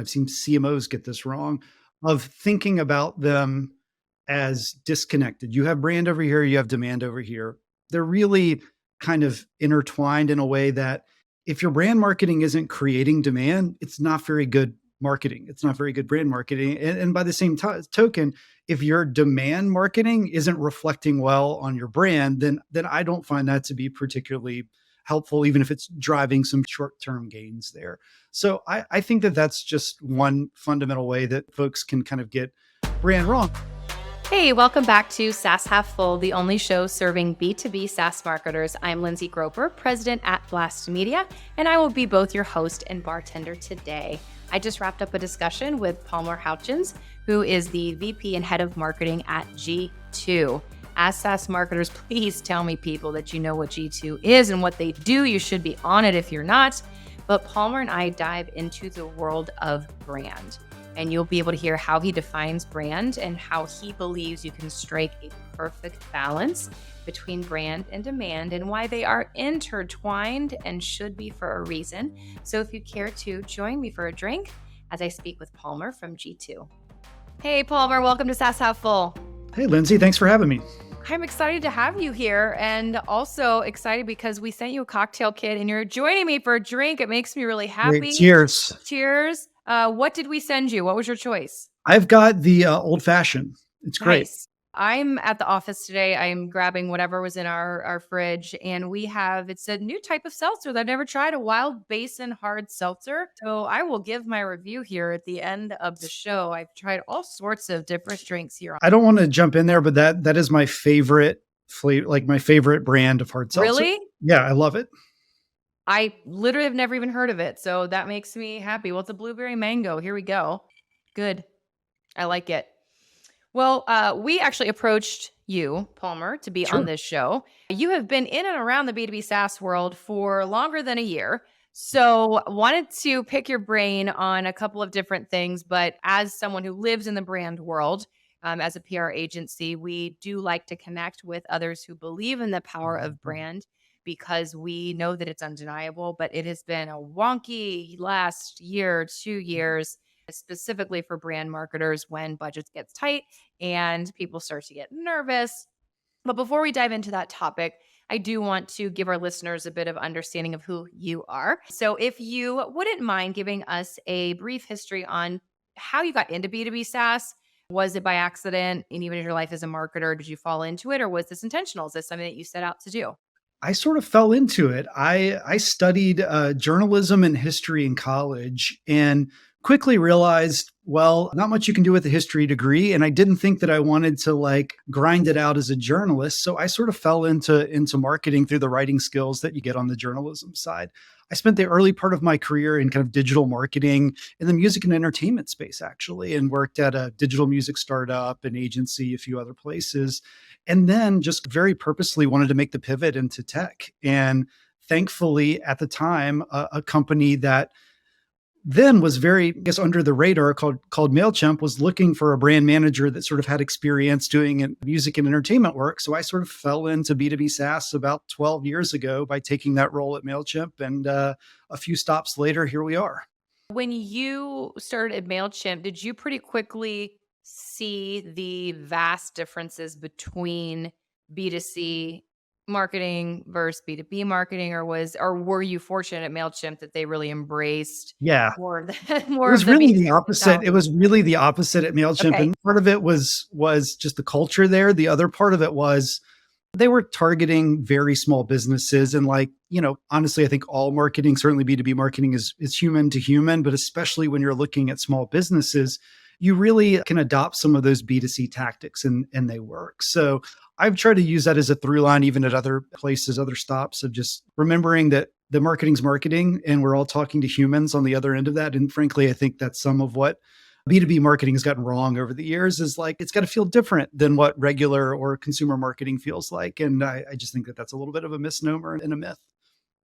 I've seen CMOs get this wrong, of thinking about them as disconnected. You have brand over here, you have demand over here. They're really kind of intertwined in a way that if your brand marketing isn't creating demand, it's not very good marketing. It's not very good brand marketing. And by the same token, if your demand marketing isn't reflecting well on your brand, then I don't find that to be particularly helpful, even if it's driving some short-term gains there. So I think that that's just one fundamental way that folks can kind of get brand wrong. Hey, welcome back to SaaS Half Full, the only show serving B2B SaaS marketers. I'm Lindsey Groper, president at Blast Media, and I will be both your host and bartender today. I just wrapped up a discussion with Palmer Houchins, who is the VP and head of marketing at G2. As SaaS marketers, please tell me, people, that you know what G2 is and what they do. You should be on it if you're not. But Palmer and I dive into the world of brand, and you'll be able to hear how he defines brand and how he believes you can strike a perfect balance between brand and demand and why they are intertwined and should be for a reason. So if you care to join me for a drink as I speak with Palmer from G2. Hey, Palmer, welcome to SaaS Half Full. Hey, Lindsey, thanks for having me. I'm excited to have you here, and also excited because we sent you a cocktail kit and you're joining me for a drink. It makes me really happy. Great. Cheers. Cheers. What did we send you? What was your choice? I've got the old fashioned. It's great. Nice. I'm at the office today. I'm grabbing whatever was in our fridge, and it's a new type of seltzer that I've never tried, a Wild Basin hard seltzer. So I will give my review here at the end of the show. I've tried all sorts of different drinks here. I don't want to jump in there, but that is my favorite flavor, like my favorite brand of hard seltzer. Really? Yeah, I love it. I literally have never even heard of it. So that makes me happy. Well, it's a blueberry mango. Here we go. Good. I like it. Well, we actually approached you, Palmer, to be on this show. You have been in and around the B2B SaaS world for longer than a year. So wanted to pick your brain on a couple of different things. But as someone who lives in the brand world, as a PR agency, we do like to connect with others who believe in the power of brand, because we know that it's undeniable, but it has been a wonky last year, 2 years, specifically for brand marketers when budgets get tight and people start to get nervous. But before we dive into that topic, I do want to give our listeners a bit of understanding of who you are. So if you wouldn't mind giving us a brief history on how you got into B2B SaaS. Was it by accident? And even in your life as a marketer, did you fall into it, or was this intentional? Is this something that you set out to do? I sort of fell into it. I studied journalism and history in college and quickly realized, well, not much you can do with a history degree. And I didn't think that I wanted to like grind it out as a journalist. So I sort of fell into marketing through the writing skills that you get on the journalism side. I spent the early part of my career in kind of digital marketing in the music and entertainment space, actually, and worked at a digital music startup, an agency, a few other places. And then just very purposely wanted to make the pivot into tech. And thankfully, at the time, a company that then was very, I guess, under the radar called MailChimp was looking for a brand manager that sort of had experience doing music and entertainment work. So I sort of fell into B2B SaaS about 12 years ago by taking that role at MailChimp. And a few stops later, here we are. When you started at MailChimp, did you pretty quickly see the vast differences between B2C marketing versus B2B marketing, or were you fortunate at MailChimp that they really embraced more of it was really the opposite. It was really the opposite at MailChimp. Okay. And part of it was just the culture there. The other part of it was they were targeting very small businesses. And honestly, I think all marketing, certainly B2B marketing is human to human, but especially when you're looking at small businesses, you really can adopt some of those B2C tactics and they work. So I've tried to use that as a through line, even at other places, other stops, of just remembering that the marketing's marketing and we're all talking to humans on the other end of that. And frankly, I think that's some of what B2B marketing has gotten wrong over the years, is like, it's got to feel different than what regular or consumer marketing feels like. And I just think that that's a little bit of a misnomer and a myth.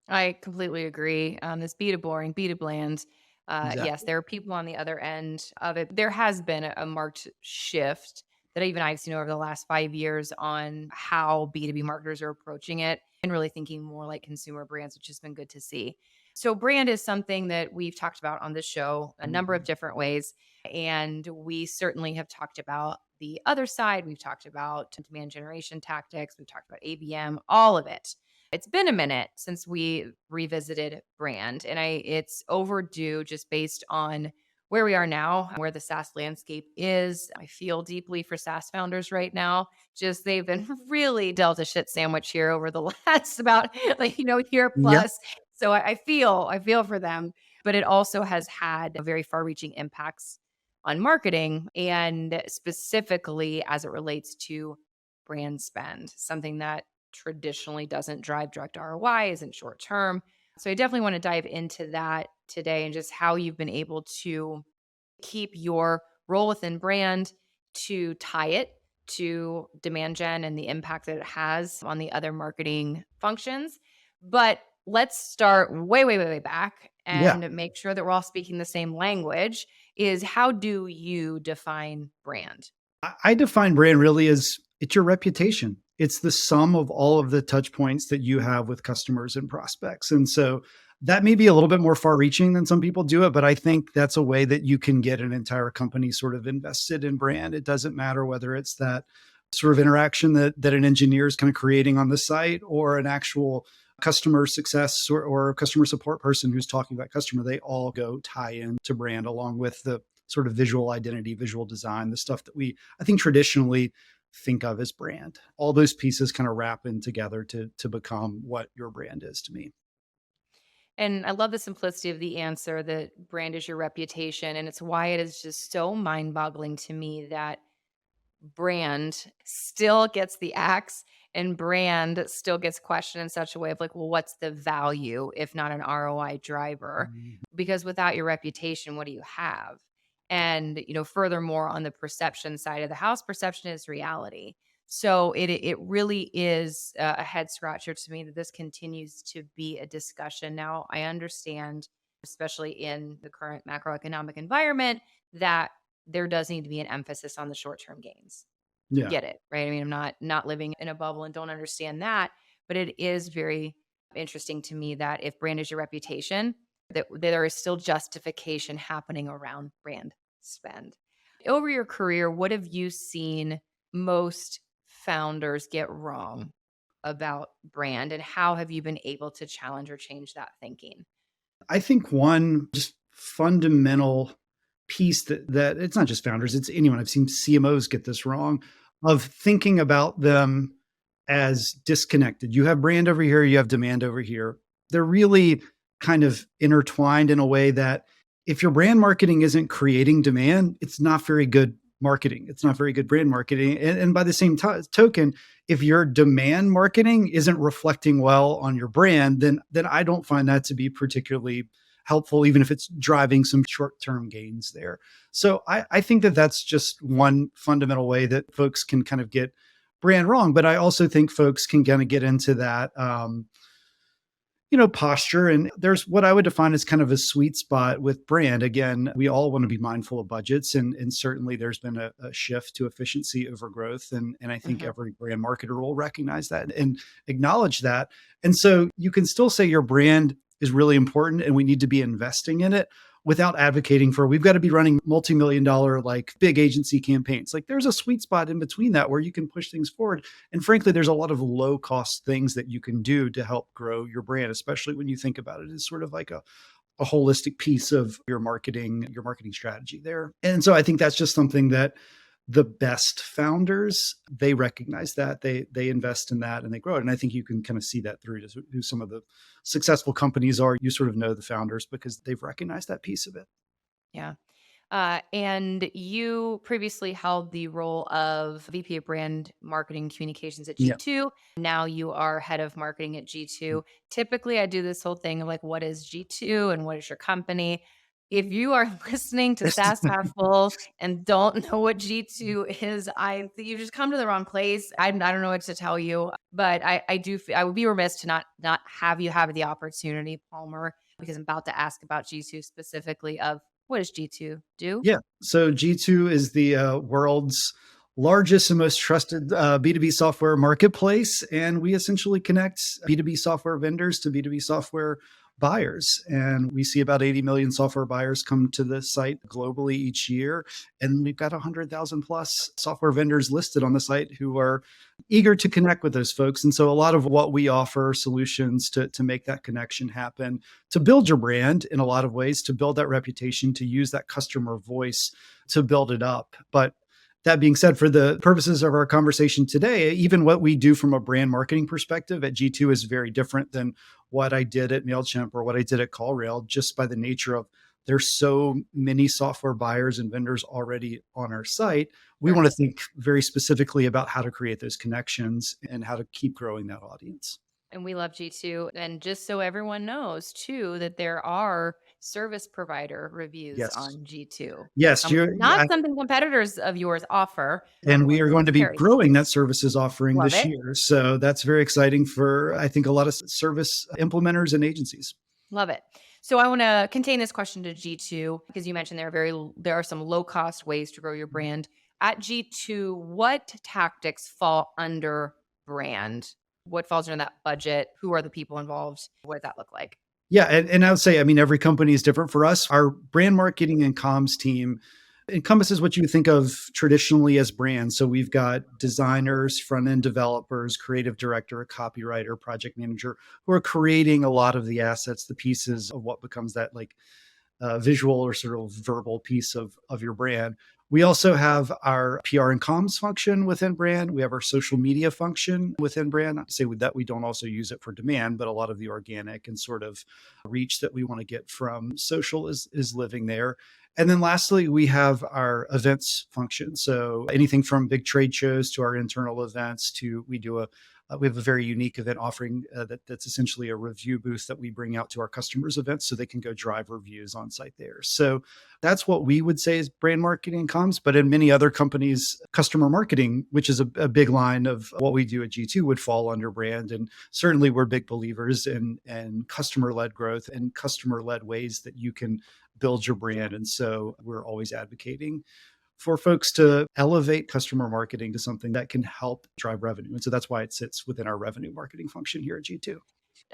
I completely agree. This B2 boring, B2 bland. Exactly. Yes, there are people on the other end of it. There has been a marked shift that even I've seen over the last 5 years on how B2B marketers are approaching it and really thinking more like consumer brands, which has been good to see. So, brand is something that we've talked about on this show a number of Mhm. different ways. And we certainly have talked about the other side. We've talked about demand generation tactics. We've talked about ABM, all of it. It's been a minute since we revisited brand, and it's overdue just based on where we are now, where the SaaS landscape is. I feel deeply for SaaS founders right now. Just they've been really dealt a shit sandwich here over the last about year Yeah. plus. So I feel for them, but it also has had a very far-reaching impacts on marketing and specifically as it relates to brand spend, something that traditionally doesn't drive direct ROI, isn't short term. So I definitely want to dive into that today and just how you've been able to keep your role within brand to tie it to demand gen and the impact that it has on the other marketing functions. But let's start way, way, way, way back Yeah. and make sure that we're all speaking the same language. Is how do you define brand? I define brand really as it's your reputation. It's the sum of all of the touch points that you have with customers and prospects. And so that may be a little bit more far reaching than some people do it, but I think that's a way that you can get an entire company sort of invested in brand. It doesn't matter whether it's that sort of interaction that an engineer is kind of creating on the site or an actual customer success or customer support person who's talking about customer, they all go tie into brand along with the sort of visual identity, visual design, the stuff that I think traditionally think of as brand. All those pieces kind of wrap in together to become what your brand is to me. And I love the simplicity of the answer that brand is your reputation. And it's why it is just so mind boggling to me that brand still gets the axe and brand still gets questioned in such a way of like, well, what's the value if not an ROI driver? Mhm. Because without your reputation, what do you have? And furthermore, on the perception side of the house, perception is reality. So it really is a head scratcher to me that this continues to be a discussion. Now, I understand, especially in the current macroeconomic environment, that there does need to be an emphasis on the short-term gains. Yeah. Get it, right? I mean, I'm not living in a bubble and don't understand that, but it is very interesting to me that if brand is your reputation, that there is still justification happening around brand spend. Over your career, what have you seen most founders get wrong about brand, and how have you been able to challenge or change that thinking? I think one just fundamental piece that it's not just founders, it's anyone. I've seen CMOs get this wrong of thinking about them as disconnected. You have brand over here, you have demand over here. They're really kind of intertwined in a way that if your brand marketing isn't creating demand, it's not very good marketing. It's not very good brand marketing. And by the same token, if your demand marketing isn't reflecting well on your brand, then I don't find that to be particularly helpful, even if it's driving some short-term gains there. So I think that that's just one fundamental way that folks can kind of get brand wrong. But I also think folks can kind of get into that, posture. And there's what I would define as kind of a sweet spot with brand. Again, we all want to be mindful of budgets. And certainly there's been a shift to efficiency over growth. And I think Mhm. every brand marketer will recognize that and acknowledge that. And so you can still say your brand is really important and we need to be investing in it without advocating for we've got to be running multi-million dollar like big agency campaigns. Like there's a sweet spot in between that where you can push things forward. And frankly, there's a lot of low cost things that you can do to help grow your brand, especially when you think about it as sort of like a holistic piece of your marketing strategy there. And so I think that's just something that the best founders, they recognize that they invest in that and they grow it. And I think you can kind of see that through to who some of the successful companies are. You sort of know the founders because they've recognized that piece of it. Yeah. And you previously held the role of VP of Brand Marketing Communications at Yeah. G2. Now you are head of marketing at G2. Typically, I do this whole thing of like, what is G2 and what is your company? If you are listening to SaaS Half Full and don't know what G2 is, you just come to the wrong place. I don't know what to tell you, but I would be remiss to not have you have the opportunity, Palmer, because I'm about to ask about G2 specifically of what does G2 do? Yeah. So G2 is the world's largest and most trusted B2B software marketplace. And we essentially connect B2B software vendors to B2B software buyers. And we see about 80 million software buyers come to the site globally each year. And we've got 100,000 plus software vendors listed on the site who are eager to connect with those folks. And so a lot of what we offer solutions to make that connection happen, to build your brand in a lot of ways, to build that reputation, to use that customer voice to build it up. But that being said, for the purposes of our conversation today, even what we do from a brand marketing perspective at G2 is very different than what I did at MailChimp or what I did at CallRail, just by the nature of there's so many software buyers and vendors already on our site. We Sure. want to think very specifically about how to create those connections and how to keep growing that audience. And we love G2. And just so everyone knows, too, that there are service provider reviews Yes. on G2. Yes, Not something competitors of yours offer. and we Or are going to be very growing that services offering love this it. year. So that's very exciting for, I think, a lot of service implementers and agencies. Love it. So I want to contain this question to G2 because you mentioned there are some low cost ways to grow your brand. At G2, what tactics fall under brand? What falls under that budget? Who are the people involved? What does that look like? Yeah, and I would say, I mean, every company is different. For us, our brand marketing and comms team encompasses what you think of traditionally as brands. So we've got designers, front end developers, creative director, a copywriter, project manager who are creating a lot of the assets, the pieces of what becomes that like visual or sort of verbal piece of your brand. We also have our PR and comms function within brand. We have our social media function within brand. Not to say that we don't also use it for demand, but a lot of the organic and sort of reach that we want to get from social is living there. And then lastly, we have our events function. So anything from big trade shows to our internal events to we have a very unique event offering that's essentially a review booth that we bring out to our customers' events so they can go drive reviews on site there. So that's what we would say is brand marketing and comms. But in many other companies, customer marketing, which is a big line of what we do at G2, would fall under brand. And certainly we're big believers in customer-led growth and customer-led ways that you can build your brand. And so we're always advocating for folks to elevate customer marketing to something that can help drive revenue. And so that's why it sits within our revenue marketing function here at G2.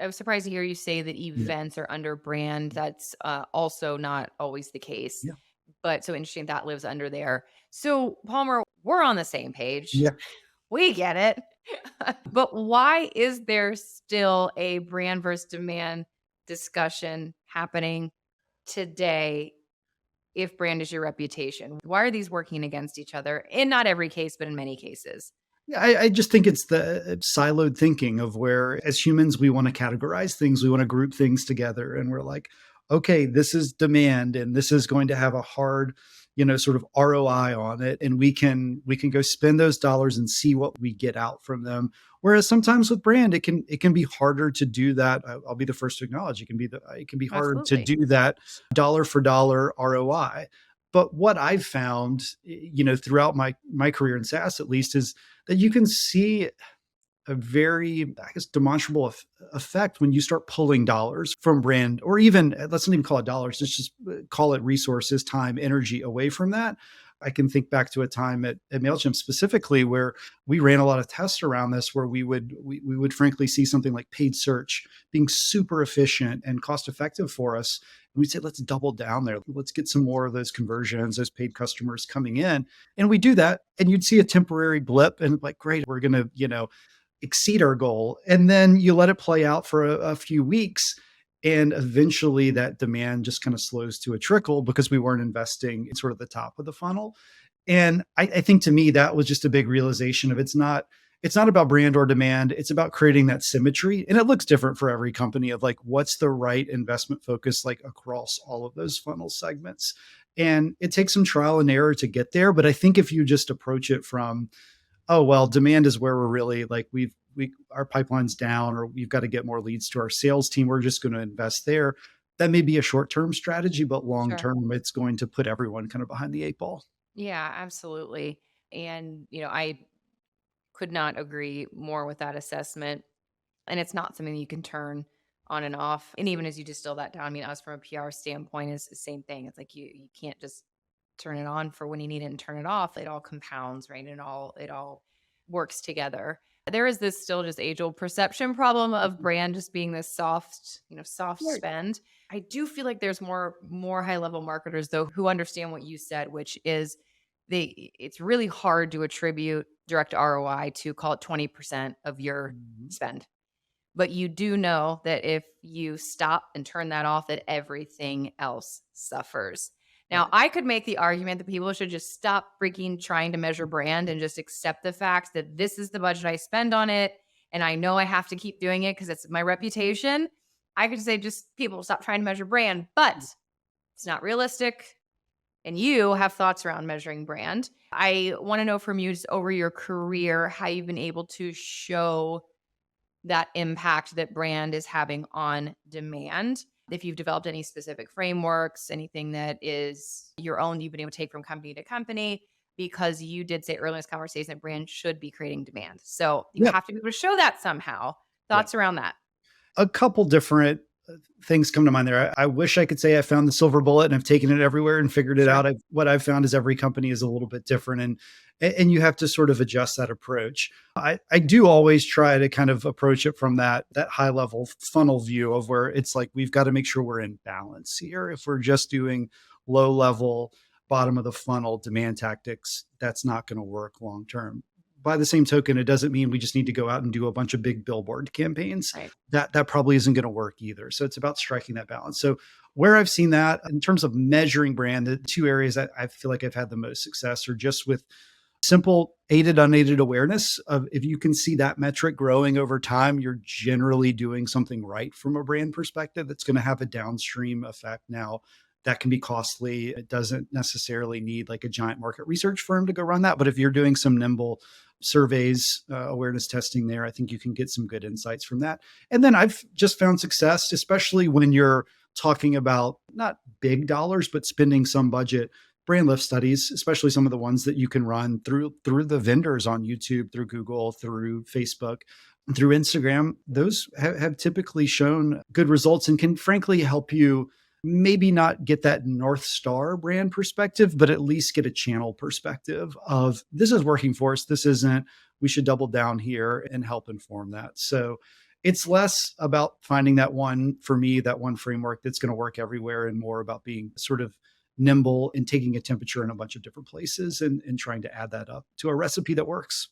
I was surprised to hear you say that Yeah. events are under brand. That's also not always the case. Yeah. But so interesting that lives under there. So, Palmer, we're on the same page. Yeah. We get it. But why is there still a brand versus demand discussion happening today if brand is your reputation? Why are these working against each other? In not every case, but in many cases. Yeah, I just think it's the siloed thinking of where, as humans, we want to categorize things, we want to group things together, and we're like, okay, this is demand, and this is going to have a hard, sort of ROI on it, and we can go spend those dollars and see what we get out from them. Whereas sometimes with brand, it can be harder to do that. I'll be the first to acknowledge it can be harder to Absolutely. do that dollar for dollar ROI. But what I've found, throughout my career in SaaS at least, is that you can see a very, I guess, demonstrable effect when you start pulling dollars from brand, or even, let's not even call it dollars, let's just call it resources, time, energy away from that. I can think back to a time at MailChimp specifically where we ran a lot of tests around this, where we would frankly see something like paid search being super efficient and cost effective for us. And we'd say, let's double down there. Let's get some more of those conversions, those paid customers coming in. And we do that. And you'd see a temporary blip and like, great, we're going to, exceed our goal. And then you let it play out for a few weeks. And eventually that demand just kind of slows to a trickle because we weren't investing in sort of the top of the funnel. And I think to me, that was just a big realization of it's not about brand or demand. It's about creating that symmetry. And it looks different for every company of like, what's the right investment focus like across all of those funnel segments. And it takes some trial and error to get there. But I think if you just approach it from, oh, well, demand is where we're really like, our pipeline's down, or we've got to get more leads to our sales team, we're just going to invest there. That may be a short-term strategy, but Sure. long-term, it's going to put everyone kind of behind the eight ball. Yeah, absolutely. And, I could not agree more with that assessment. And it's not something you can turn on and off. And even as you distill that down, I mean, us from a PR standpoint is the same thing. It's like you can't just turn it on for when you need it and turn it off. It all compounds, right? And it all works together. There is this still just age-old perception problem of brand just being this soft Right. spend. I do feel like there's more high-level marketers though who understand what you said, which is it's really hard to attribute direct ROI to call it 20% of your Mhm. spend. But you do know that if you stop and turn that off, that everything else suffers. Now, Right. I could make the argument that people should just stop freaking trying to measure brand and just accept the fact that this is the budget I spend on it. And I know I have to keep doing it because it's my reputation. I could say just people stop trying to measure brand, but it's not realistic. And you have thoughts around measuring brand. I want to know from you just over your career how you've been able to show that impact that brand is having on demand. If you've developed any specific frameworks, anything that is your own, you've been able to take from company to company, because you did say earlier in this conversation that brand should be creating demand. So you Yep. have to be able to show that somehow. Yeah. Thoughts around that? A couple different things come to mind there. I wish I could say I found the silver bullet and I've taken it everywhere and figured it Sure. out. What I've found is every company is a little bit different, and you have to sort of adjust that approach. I do always try to kind of approach it from that high level funnel view of where it's like we've got to make sure we're in balance here. If we're just doing low level, bottom of the funnel demand tactics, that's not going to work long term. By the same token, it doesn't mean we just need to go out and do a bunch of big billboard campaigns. Right. That probably isn't going to work either. So it's about striking that balance. So where I've seen that in terms of measuring brand, the two areas that I feel like I've had the most success are just with simple aided, unaided awareness of if you can see that metric growing over time, you're generally doing something right from a brand perspective. That's going to have a downstream effect. Now, that can be costly. It doesn't necessarily need like a giant market research firm to go run that. But if you're doing some nimble surveys, awareness testing there, I think you can get some good insights from that. And then I've just found success, especially when you're talking about not big dollars, but spending some budget brand lift studies, especially some of the ones that you can run through the vendors on YouTube, through Google, through Facebook, through Instagram. Those have typically shown good results and can frankly help you maybe not get that North Star brand perspective, but at least get a channel perspective of this is working for us. This isn't. We should double down here and help inform that. So it's less about finding that one, for me, that one framework that's going to work everywhere, and more about being sort of nimble and taking a temperature in a bunch of different places and trying to add that up to a recipe that works.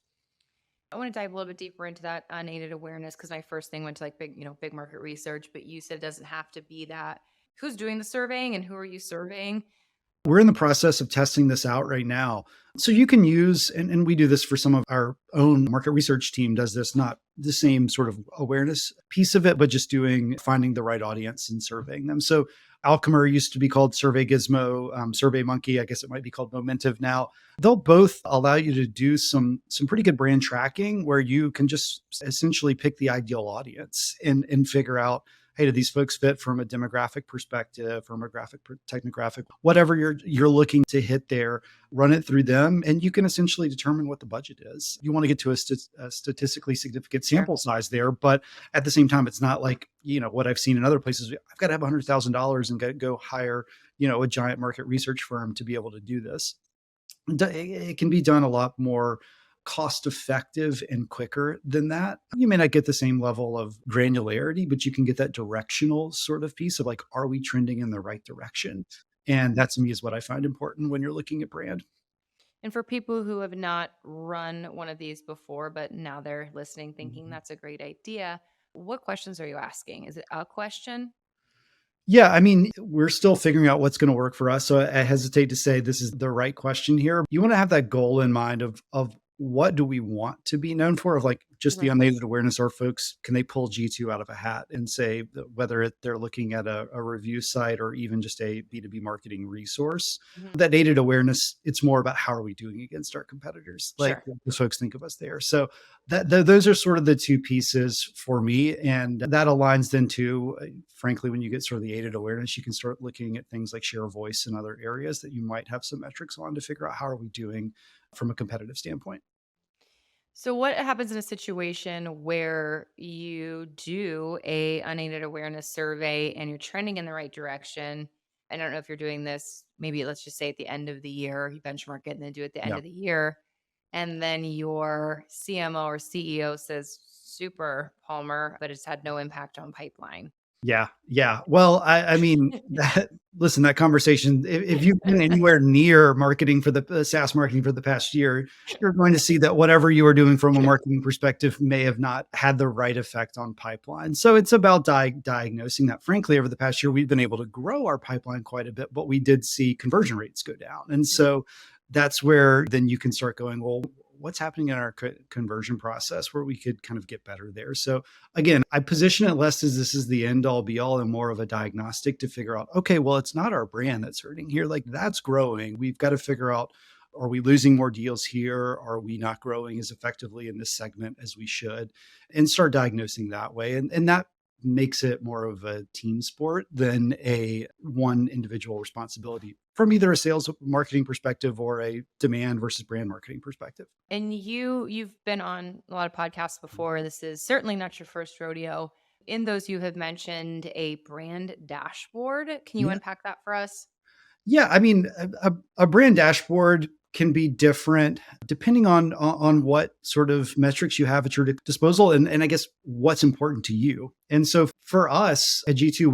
I want to dive a little bit deeper into that unaided awareness because my first thing went to like big market research, but you said it doesn't have to be that. Who's doing the surveying and who are you surveying? We're in the process of testing this out right now. So you can use, and we do this for some of our own market research team does this, not the same sort of awareness piece of it, but just finding the right audience and surveying them. So Alchemer used to be called Survey Gizmo, Survey Monkey. I guess it might be called Momentive now. They'll both allow you to do some pretty good brand tracking where you can just essentially pick the ideal audience and figure out, hey, do these folks fit from a demographic perspective, from a technographic, whatever you're looking to hit there, run it through them, and you can essentially determine what the budget is. You want to get to a statistically significant Sure. sample size there, but at the same time, it's not like what I've seen in other places. I've got to have $100,000 and go hire a giant market research firm to be able to do this. It can be done a lot more cost effective and quicker than that. You may not get the same level of granularity, but you can get that directional sort of piece of like, are we trending in the right direction? And that to me is what I find important when you're looking at brand. And for people who have not run one of these before, but now they're listening, thinking Mhm. that's a great idea, what questions are you asking? Is it a question? Yeah, I mean, we're still figuring out what's going to work for us. So I hesitate to say this is the right question here. You want to have that goal in mind of what do we want to be known for? Of like just the Right. unaided awareness, or folks, can they pull G2 out of a hat and say whether they're looking at a review site or even just a B2B marketing resource? Mhm. That aided awareness, it's more about how are we doing against our competitors? Like Sure. what do folks think of us there? So those are sort of the two pieces for me, and that aligns then to frankly, when you get sort of the aided awareness, you can start looking at things like share of voice in other areas that you might have some metrics on to figure out how are we doing from a competitive standpoint. So what happens in a situation where you do a unaided awareness survey and you're trending in the right direction? I don't know if you're doing this, maybe let's just say at the end of the year, you benchmark it and then do it at the end Yeah. of the year. And then your CMO or CEO says, super, Palmer, but it's had no impact on pipeline. Yeah, yeah. Well, I mean, listen, that conversation, if you've been anywhere near marketing for the SaaS marketing for the past year, you're going to see that whatever you are doing from a marketing perspective may have not had the right effect on pipeline. So it's about diagnosing that. Frankly, over the past year, we've been able to grow our pipeline quite a bit, but we did see conversion rates go down. And so that's where then you can start going, well, what's happening in our conversion process where we could kind of get better there. So again, I position it less as this is the end all be all and more of a diagnostic to figure out, okay, well, it's not our brand that's hurting here. Like that's growing. We've got to figure out, are we losing more deals here? Are we not growing as effectively in this segment as we should? And start diagnosing that way. And that makes it more of a team sport than a one individual responsibility from either a sales marketing perspective or a demand versus brand marketing perspective. And you've been on a lot of podcasts before. This is certainly not your first rodeo. In those, you have mentioned a brand dashboard. Can you Yeah. unpack that for us? Yeah, I mean, a brand dashboard can be different depending on what sort of metrics you have at your disposal, and I guess what's important to you. And so for us at G2,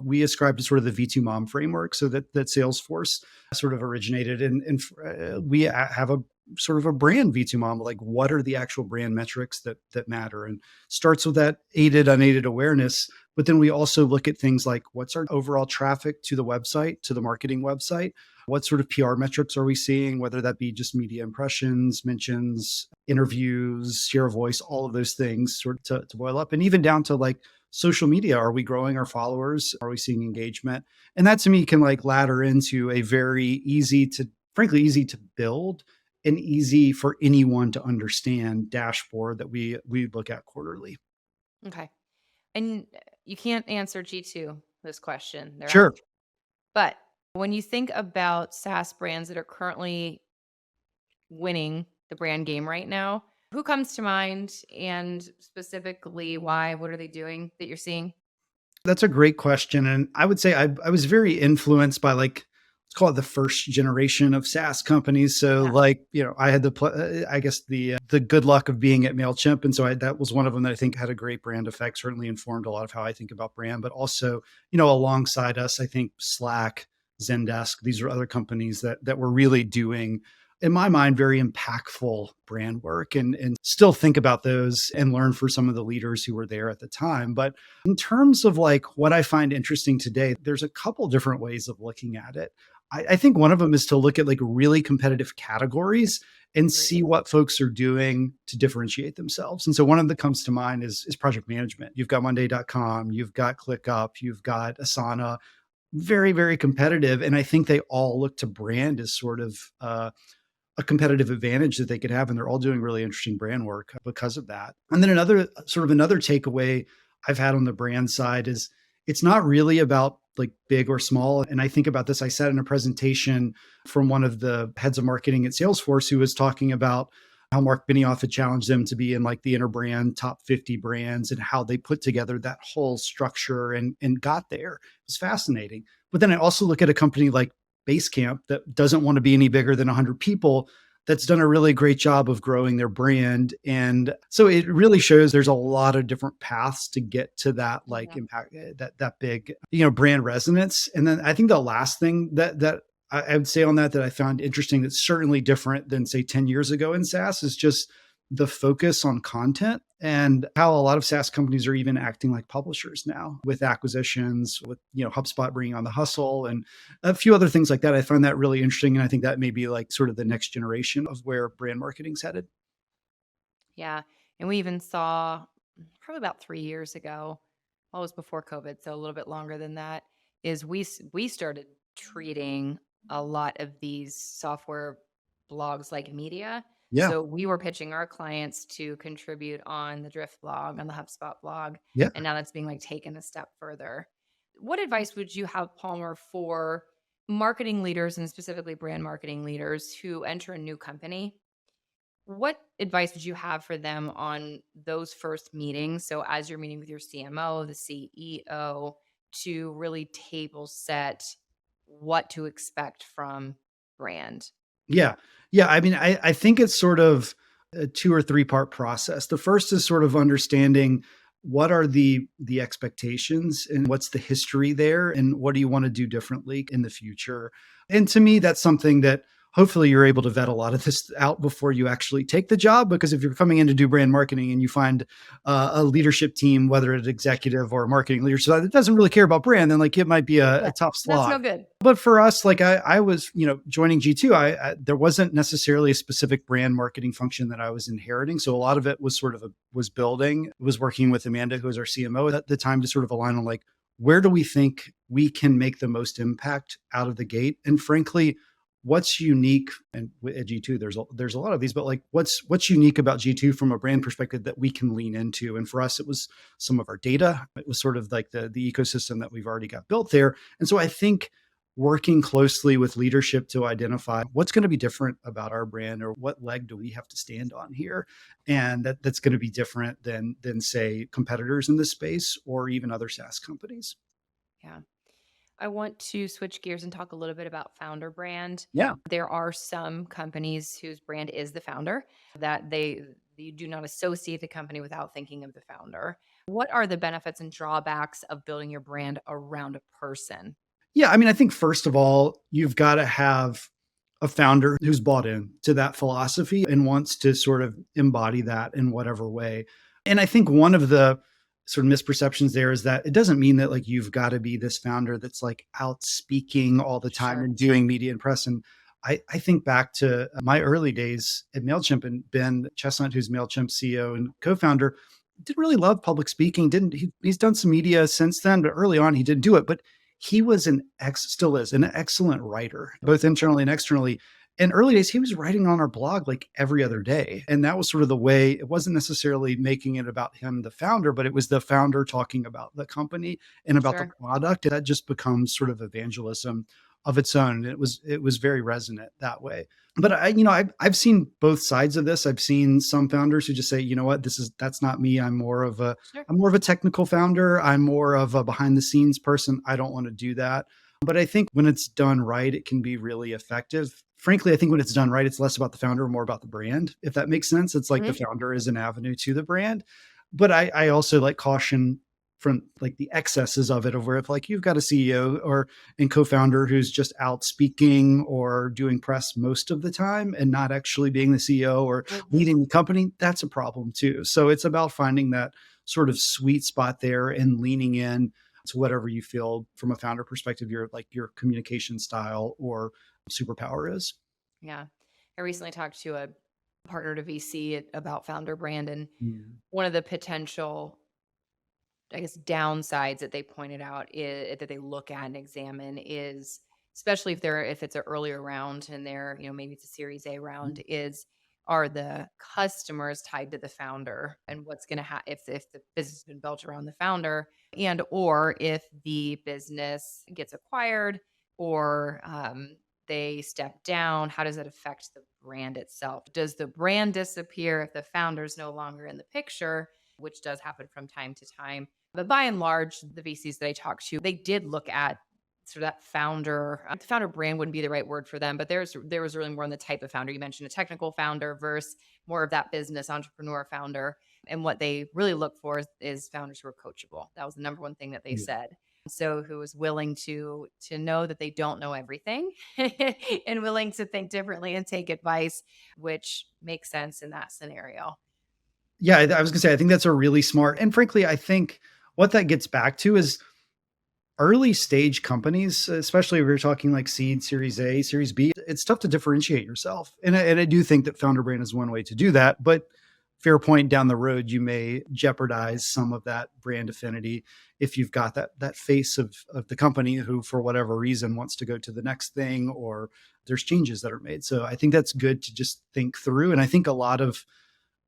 we ascribe to sort of the V2 Mom framework, so that Salesforce sort of originated, and we have a sort of a brand V2 Mom. Like, what are the actual brand metrics that matter, and starts with that aided unaided awareness. But then we also look at things like, what's our overall traffic to the website, to the marketing website? What sort of PR metrics are we seeing, whether that be just media impressions, mentions, interviews, share of voice, all of those things sort of to boil up. And even down to like social media. Are we growing our followers? Are we seeing engagement? And that to me can like ladder into a very frankly, easy to build and easy for anyone to understand dashboard that we look at quarterly. Okay. And you can't answer G2 this question. They're out. Sure. But when you think about SaaS brands that are currently winning the brand game right now, who comes to mind and specifically why? What are they doing that you're seeing? That's a great question. And I would say I was very influenced by like, let's call it the first generation of SaaS companies. So Yeah. like, I had I guess the good luck of being at MailChimp. And so that was one of them that I think had a great brand effect, certainly informed a lot of how I think about brand, but also, alongside us, I think Slack, Zendesk, these are other companies that were really doing, in my mind, very impactful brand work, and still think about those and learn for some of the leaders who were there at the time. But in terms of like what I find interesting today, there's a couple different ways of looking at it. I think one of them is to look at like really competitive categories and Agreed. see what folks are doing to differentiate themselves. And so one of them that comes to mind is project management. You've got Monday.com, you've got ClickUp, you've got Asana, very, very competitive. And I think they all look to brand as sort of a competitive advantage that they could have. And they're all doing really interesting brand work because of that. And then another takeaway I've had on the brand side is it's not really about like big or small. And I think about this. I sat in a presentation from one of the heads of marketing at Salesforce who was talking about how Mark Benioff had challenged them to be in like the Interbrand top 50 brands and how they put together that whole structure and got there. It was fascinating. But then I also look at a company like Basecamp that doesn't want to be any bigger than 100 people, that's done a really great job of growing their brand. And so it really shows there's a lot of different paths to get to that like Yeah. impact, that big, brand resonance. And then I think the last thing that I would say on that I found interesting, that's certainly different than say 10 years ago in SaaS, is just the focus on content and how a lot of SaaS companies are even acting like publishers now with acquisitions, with HubSpot bringing on the hustle and a few other things like that. I find that really interesting, and I think that may be like sort of the next generation of where brand marketing's headed. Yeah. And we even saw probably about 3 years ago, well, it was before COVID, so a little bit longer than that, is we started treating a lot of these software blogs like media. Yeah, So we were pitching our clients to contribute on the Drift blog, on the HubSpot blog, yeah. and now that's being like taken a step further. What advice would you have, Palmer, for marketing leaders and specifically brand marketing leaders who enter a new company? What advice would you have for them on those first meetings? So, as you're meeting with your CMO, the CEO, to really table set what to expect from brand. Yeah. Yeah. I mean, I think it's sort of a 2 or 3 part process. The first is sort of understanding what are the expectations and what's the history there and what do you want to do differently in the future. And to me, that's something that hopefully you're able to vet a lot of this out before you actually take the job. Because if you're coming in to do brand marketing and you find a leadership team, whether it's executive or a marketing leader, so that doesn't really care about brand, then like it might be a Yeah, tough that's slog. no good. But for us, like I was, joining G2, there wasn't necessarily a specific brand marketing function that I was inheriting. So a lot of it was sort of was building, was working with Amanda, who was our CMO at the time, to sort of align on like, where do we think we can make the most impact out of the gate? And frankly, what's unique and at G2, there's a lot of these, but like what's unique about G2 from a brand perspective that we can lean into. And for us, it was some of our data. It was sort of like the ecosystem that we've already got built there. And so I think working closely with leadership to identify what's going to be different about our brand or what leg do we have to stand on here, and that's going to be different than say competitors in this space or even other SaaS companies. Yeah. I want to switch gears and talk a little bit about founder brand. Yeah. There are some companies whose brand is the founder, that you do not associate the company without thinking of the founder. What are the benefits and drawbacks of building your brand around a person? Yeah, I mean, I think first of all, you've got to have a founder who's bought in to that philosophy and wants to sort of embody that in whatever way. And I think one of the sort of misperceptions there is that it doesn't mean that like you've got to be this founder that's like out speaking all the time Sure. and doing media and press. And I think back to my early days at MailChimp, and Ben Chestnut, who's MailChimp CEO and co-founder, didn't really love public speaking. Didn't he's done some media since then, but early on he didn't do it. But he was still is an excellent writer, both internally and externally. In early days, he was writing on our blog like every other day. And that was sort of the way. It wasn't necessarily making it about him, the founder, but it was the founder talking about the company and about the Sure. product. That just becomes sort of evangelism of its own. And it was very resonant that way. But I've seen both sides of this. I've seen some founders who just say, you know what, that's not me. Sure. I'm more of a technical founder. I'm more of a behind the scenes person. I don't want to do that. But I think when it's done right, it can be really effective. Frankly, I think when it's done right, it's less about the founder, more about the brand, if that makes sense. It's like the Mhm. founder is an avenue to the brand. But I also like caution from like the excesses of it, of where if like you've got a CEO or and co-founder who's just out speaking or doing press most of the time and not actually being the CEO or Mhm. leading the company, that's a problem too. So it's about finding that sort of sweet spot there and leaning in to whatever you feel from a founder perspective, your communication style or superpower is. Yeah. I recently talked to a partner to VC about founder brand, and Mm. one of the potential, I guess, downsides that they pointed out is that they look at and examine is, especially if it's an earlier round and they're, maybe it's a series A round, is are the customers tied to the founder, and what's going to happen if the business has been built around the founder, and or if the business gets acquired, or they step down, how does it affect the brand itself? Does the brand disappear if the founder's no longer in the picture, which does happen from time to time? But by and large, the VCs that I talked to, they did look at sort of that founder. The founder brand wouldn't be the right word for them, but there was really more on the type of founder. You mentioned a technical founder versus more of that business entrepreneur founder. And what they really look for is founders who are coachable. That was the number one thing that they Yeah. said. So who is willing to know that they don't know everything and willing to think differently and take advice, which makes sense in that scenario. Yeah, I was gonna say, I think that's a really smart, and frankly, I think what that gets back to is early stage companies, especially if you're talking like seed, series A, series B, it's tough to differentiate yourself. And I do think that founder brand is one way to do that. But fair point, down the road, you may jeopardize some of that brand affinity if you've got that face of the company who, for whatever reason, wants to go to the next thing or there's changes that are made. So I think that's good to just think through. And I think a lot of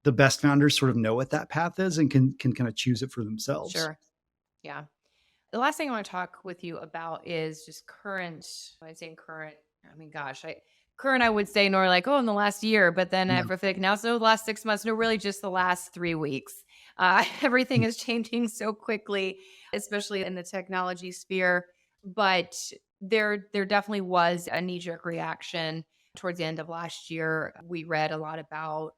the best founders sort of know what that path is and can kind of choose it for themselves. Sure. Yeah. The last thing I want to talk with you about is just current. When I say current, I mean, gosh, I would say nor like, oh, in the last year, but then I Yeah. feel like now, so the last 6 months, no, really just the last 3 weeks. Everything is changing so quickly, especially in the technology sphere. But there definitely was a knee jerk reaction Towards the end of last year, we read a lot about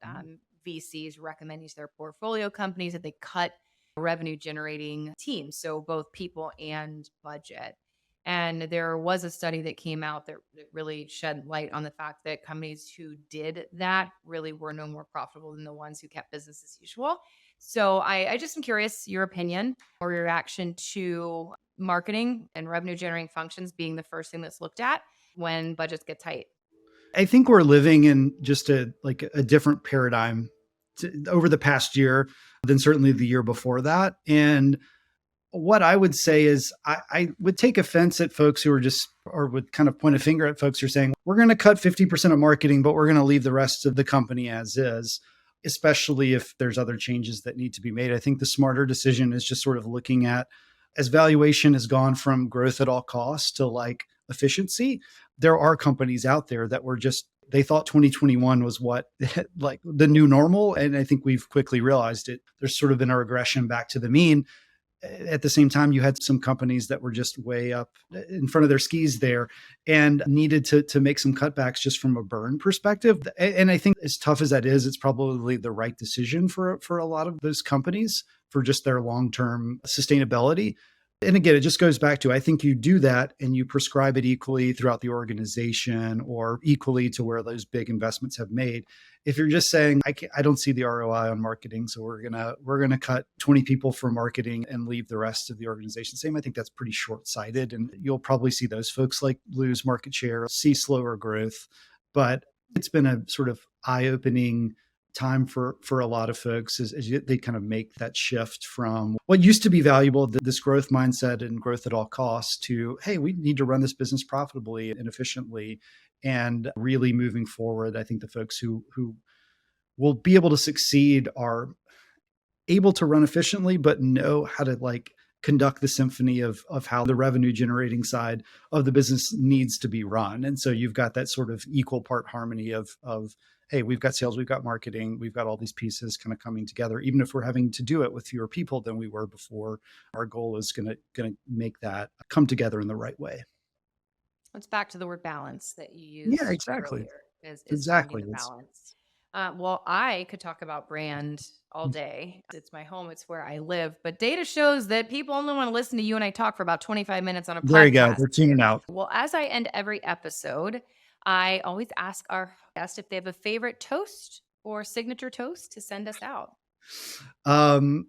VCs recommending to their portfolio companies that they cut revenue generating teams, so both people and budget. And there was a study that came out that really shed light on the fact that companies who did that really were no more profitable than the ones who kept business as usual. So I just am curious your opinion or your reaction to marketing and revenue generating functions being the first thing that's looked at when budgets get tight. I think we're living in just a different paradigm over the past year than certainly the year before that. And what I would say is I would take offense at folks who are or would kind of point a finger at folks who are saying, we're going to cut 50% of marketing, but we're going to leave the rest of the company as is, especially if there's other changes that need to be made. I think the smarter decision is just sort of looking at, as valuation has gone from growth at all costs to like efficiency, there are companies out there that they thought 2021 was what like the new normal. And I think we've quickly realized it. There's sort of been a regression back to the mean. At the same time, you had some companies that were just way up in front of their skis there and needed to make some cutbacks just from a burn perspective. And I think as tough as that is, it's probably the right decision for a lot of those companies for just their long-term sustainability. And again, it just goes back to, I think you do that and you prescribe it equally throughout the organization or equally to where those big investments have made. If you're just saying, I don't see the ROI on marketing, so we're gonna cut 20 people for marketing and leave the rest of the organization same, I think that's pretty short-sighted. And you'll probably see those folks like lose market share, see slower growth. But it's been a sort of eye-opening time for a lot of folks as they kind of make that shift from what used to be valuable, this growth mindset and growth at all costs, to, hey, we need to run this business profitably and efficiently. And really moving forward, I think the folks who will be able to succeed are able to run efficiently, but know how to like conduct the symphony of how the revenue generating side of the business needs to be run. And so you've got that sort of equal part harmony of hey, we've got sales, we've got marketing, we've got all these pieces kind of coming together. Even if we're having to do it with fewer people than we were before, our goal is going to make that come together in the right way. It's back to the word balance that you used. Yeah, exactly. Earlier, is Exactly. finding the balance. Well, I could talk about brand all day. It's my home. It's where I live. But data shows that people only want to listen to you and I talk for about 25 minutes on a podcast. There you go. They're tuning out. Well, as I end every episode, I always ask our guests if they have a favorite toast or signature toast to send us out. Man,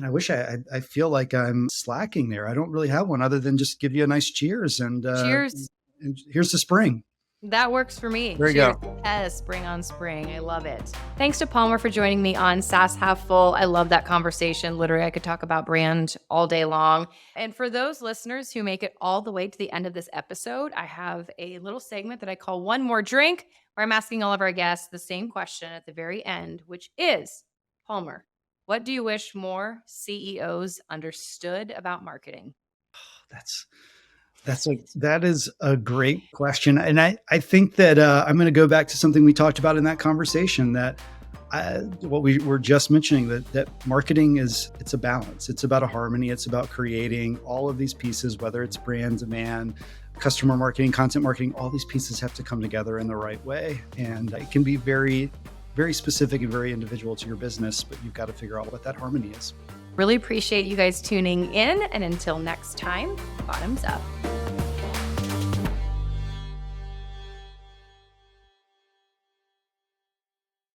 I wish I feel like I'm slacking there. I don't really have one other than just give you a nice cheers and cheers. And here's the spring. That works for me. There you Cheers. go. Yes, spring on spring. I love it. Thanks to Palmer for joining me on SaaS Half Full. I love that conversation. Literally, I could talk about brand all day long. And for those listeners who make it all the way to the end of this episode, I have a little segment that I call One More Drink, where I'm asking all of our guests the same question at the very end, which is, Palmer, what do you wish more CEOs understood about marketing? That is a great question. And I think that I'm going to go back to something we talked about in that conversation, that what we were just mentioning, that marketing it's a balance. It's about a harmony. It's about creating all of these pieces, whether it's brand demand, customer marketing, content marketing, all these pieces have to come together in the right way. And it can be very, very specific and very individual to your business, but you've got to figure out what that harmony is. Really appreciate you guys tuning in. And until next time, bottoms up.